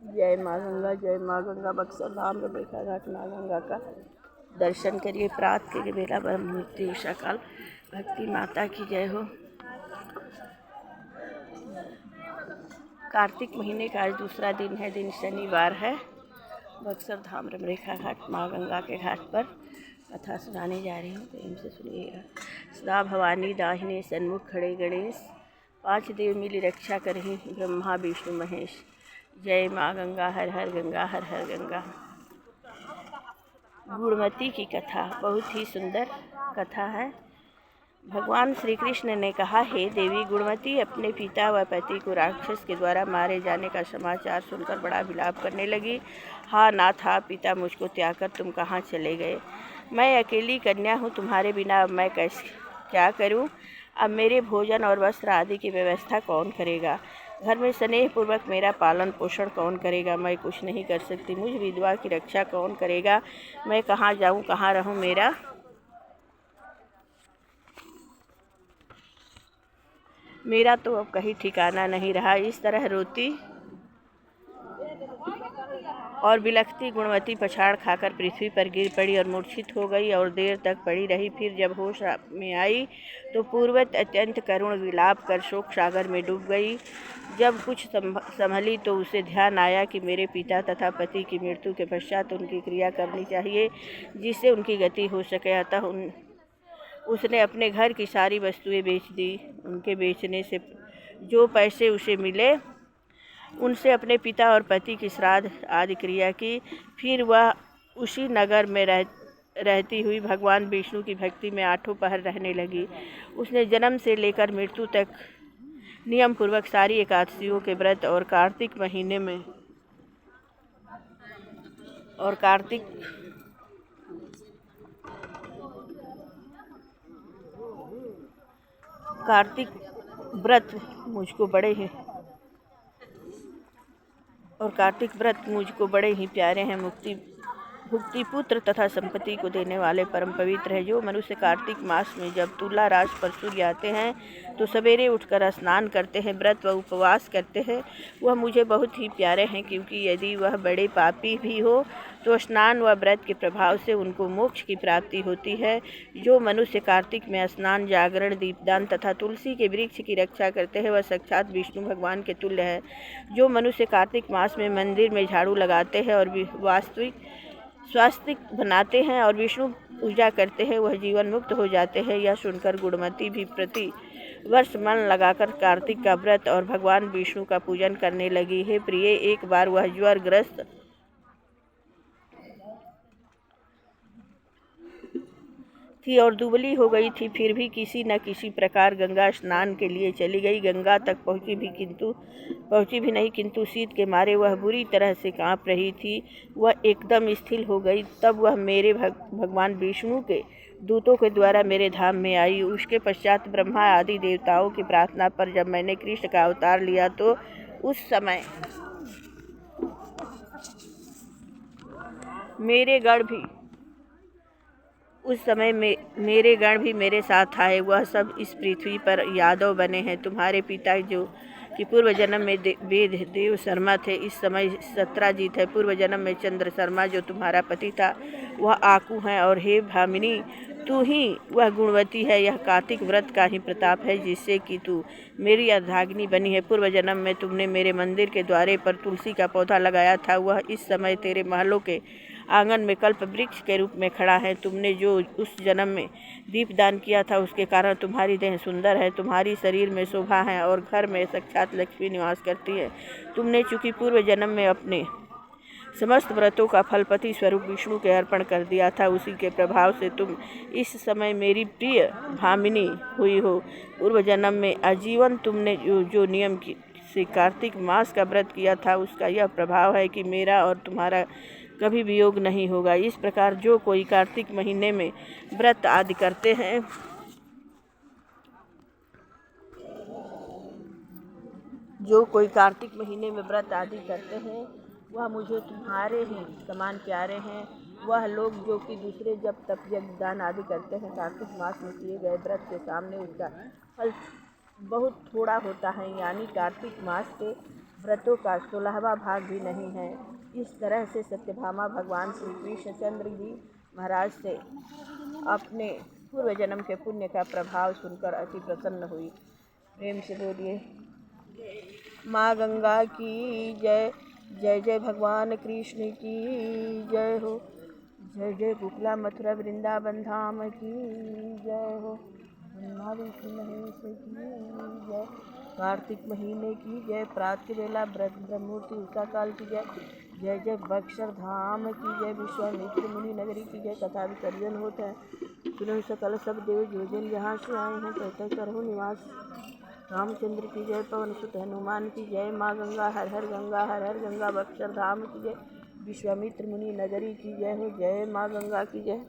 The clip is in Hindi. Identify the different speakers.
Speaker 1: जय माँ गंगा, जय माँ गंगा। बक्सर धाम रमरेखा घाट माँ गंगा का दर्शन करिए। प्रात के बेला ब्रह्म मुहूर्ति उषा काल, भक्ति माता की जय हो। कार्तिक महीने का आज दूसरा दिन है, दिन शनिवार है। बक्सर धाम रमरेखा घाट माँ गंगा के घाट पर कथा सुनाने जा रही हूँ, प्रेम से सुनिएगा। सदा भवानी दाहिने सन्मुख खड़े गणेश, 5 देव मिली रक्षा करें ब्रह्मा विष्णु महेश। जय माँ गंगा, हर हर गंगा, हर हर गंगा। गुणमती की कथा बहुत ही सुंदर कथा है। भगवान श्री कृष्ण ने कहा, हे देवी गुणमती, अपने पिता व पति को राक्षस के द्वारा मारे जाने का समाचार सुनकर बड़ा विलाप करने लगी। हा नाथ, हा पिता, मुझको त्याग कर तुम कहाँ चले गए? मैं अकेली कन्या हूँ, तुम्हारे बिना अब मैं क्या करूँ? अब मेरे भोजन और वस्त्र आदि की व्यवस्था कौन करेगा? घर में स्नेहपूर्वक मेरा पालन पोषण कौन करेगा? मैं कुछ नहीं कर सकती। मुझ विधवा की रक्षा कौन करेगा? मैं कहाँ जाऊँ, कहाँ रहूँ? मेरा तो अब कहीं ठिकाना नहीं रहा। इस तरह रोती और बिलखती गुणवती पछाड़ खाकर पृथ्वी पर गिर पड़ी और मूर्छित हो गई और देर तक पड़ी रही। फिर जब होश में आई तो पूर्वत अत्यंत करुण विलाप कर शोक सागर में डूब गई। जब कुछ संभली तो उसे ध्यान आया कि मेरे पिता तथा पति की मृत्यु के पश्चात उनकी क्रिया करनी चाहिए जिससे उनकी गति हो सके। अतः उसने अपने घर की सारी वस्तुएं बेच दी। उनके बेचने से जो पैसे उसे मिले उनसे अपने पिता और पति की श्राद्ध आदि क्रिया की। फिर वह उसी नगर में रहती हुई भगवान विष्णु की भक्ति में 8 पहर रहने लगी। उसने जन्म से लेकर मृत्यु तक नियम पूर्वक सारी एकादशियों के व्रत और कार्तिक कार्तिक व्रत मुझको बड़े ही प्यारे हैं। भुक्ति पुत्र तथा संपत्ति को देने वाले परम पवित्र है। जो मनुष्य कार्तिक मास में जब तुला राशि पर सूर्य आते हैं तो सवेरे उठकर स्नान करते हैं, व्रत व उपवास करते हैं, वह मुझे बहुत ही प्यारे हैं। क्योंकि यदि वह बड़े पापी भी हो तो स्नान व व्रत के प्रभाव से उनको मोक्ष की प्राप्ति होती है। जो मनुष्य कार्तिक में स्नान, जागरण, दीपदान तथा तुलसी के वृक्ष की रक्षा करते हैं वह साक्षात विष्णु भगवान के तुल्य है। जो मनुष्य कार्तिक मास में मंदिर में झाड़ू लगाते हैं और स्वास्तिक बनाते हैं और विष्णु पूजा करते हैं वह जीवन मुक्त हो जाते हैं। यह सुनकर गुणमती भी प्रति वर्ष मन लगाकर कार्तिक का व्रत और भगवान विष्णु का पूजन करने लगी। हे प्रिय, एक बार वह ज्वरग्रस्त थी और दुबली हो गई थी, फिर भी किसी न किसी प्रकार गंगा स्नान के लिए चली गई। गंगा तक पहुंची भी नहीं, किंतु शीत के मारे वह बुरी तरह से कांप रही थी। वह एकदम स्थिर हो गई। तब वह मेरे भगवान विष्णु के दूतों के द्वारा मेरे धाम में आई। उसके पश्चात ब्रह्मा आदि देवताओं की प्रार्थना पर जब मैंने कृष्ण का अवतार लिया तो उस समय मेरे गण भी मेरे साथ आए। वह सब इस पृथ्वी पर यादव बने हैं। तुम्हारे पिता जो कि पूर्व जन्म में वेद देव शर्मा थे, इस समय सत्राजीत है। पूर्व जन्म में चंद्र शर्मा जो तुम्हारा पति था वह आकू हैं। और हे भामिनी, तू ही वह गुणवती है। यह कार्तिक व्रत का ही प्रताप है जिससे कि तू मेरी अर्धांगिनी बनी है। पूर्व जन्म में तुमने मेरे मंदिर के द्वारे पर तुलसी का पौधा लगाया था, वह इस समय तेरे महलों के आंगन में कल्प वृक्ष के रूप में खड़ा है। तुमने जो उस जन्म में दीपदान किया था उसके कारण तुम्हारी देह सुंदर है, तुम्हारी शरीर में शोभा है और घर में साक्षात लक्ष्मी निवास करती है। तुमने चूंकि पूर्व जन्म में अपने समस्त व्रतों का फल पति स्वरूप विष्णु के अर्पण कर दिया था, उसी के प्रभाव से तुम इस समय मेरी प्रिय भामिनी हुई हो। पूर्व जन्म में आजीवन तुमने जो नियम से कार्तिक मास का व्रत किया था उसका यह प्रभाव है कि मेरा और तुम्हारा कभी वियोग नहीं होगा। इस प्रकार जो कोई कार्तिक महीने में व्रत आदि करते हैं वह मुझे तुम्हारे ही समान प्यारे हैं। वह लोग जो कि दूसरे जब तप यज्ञ दान आदि करते हैं, कार्तिक मास में किए गए व्रत के सामने उसका फल बहुत थोड़ा होता है। यानी कार्तिक मास के व्रतों का 16वां भाग भी नहीं है। इस तरह से सत्यभामा भगवान श्री कृष्णचंद्र जी महाराज से अपने पूर्व जन्म के पुण्य का प्रभाव सुनकर अति प्रसन्न हुई। प्रेम से बोलिए माँ गंगा की जय। जय जय भगवान कृष्ण की जय हो। जय जय गोकुला मथुरा वृंदावन धाम की जय हो। ऋषि महेश की जय। कार्तिक महीने की जय। प्रातः बेला ब्रह्मूर्ति उषा काल की जय। जय जय बक्सर धाम की जय। विश्वामित्र मुनि नगरी की जय। कथा विसर्जन होता है। सुनो सकल सब देव जो जन जहाँ से आए हैं कहते करो निवास। रामचंद्र की जय। पवन सुत हनुमान की जय। माँ गंगा हर हर गंगा हर हर गंगा बक्सर धाम की जय। विश्वामित्र मुनि नगरी की जय हो। जय माँ गंगा की जय।